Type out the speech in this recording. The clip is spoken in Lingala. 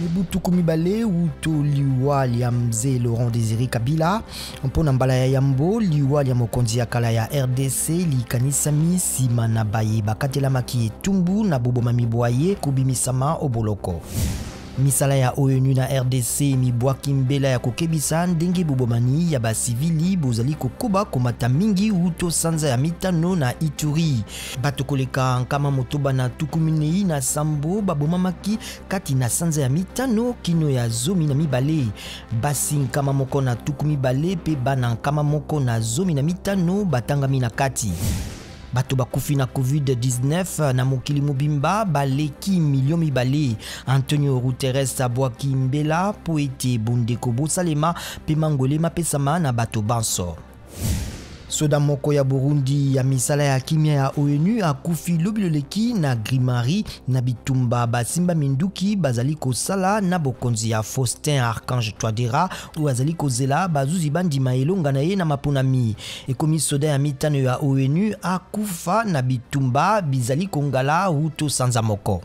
Mibutuku mibale uto liwali ya mzee Laurent Désiré Kabila mpona mbala ya yambo liwali ya mokonzi ya kala ya RDC likanisami sima na baye bakatelamaki etumbu na boboma mibwaye kubimisama oboloko. Misala ya ONU na RDC mibwaki mbela ya kokebisa ndenge bobomani ya basivili bozali kokoba komata mingi uto sanza ya mitano na Ituri. Bato koleka nkama motoba na tukuminei na sambo babomamaki kati na sanza ya mitano kino ya zomi na mibale. Basi nkama moko na tukumibale pe bana nkama moko na zomi na mitano batangami na kati. Bato bakufi na COVID-19 na mokili mobimba baleki million mibale. Antonio Guterres abwaki mbela po ete bondeko bosalema pe mangolema pesama na bato banso. Soda moko ya Burundi ya misala ya kimia ya ONU akufi lobiloleki na Grimari na bitumba basimba minduki bazali kosala na bokonzi ya Faustin Archange Touadéra ou azali kozela bazuzi bandima elonga na ye na maponami. Ekomi soda ya mitano ya ONU akufa na bitumba bizali kongala uto sanza moko.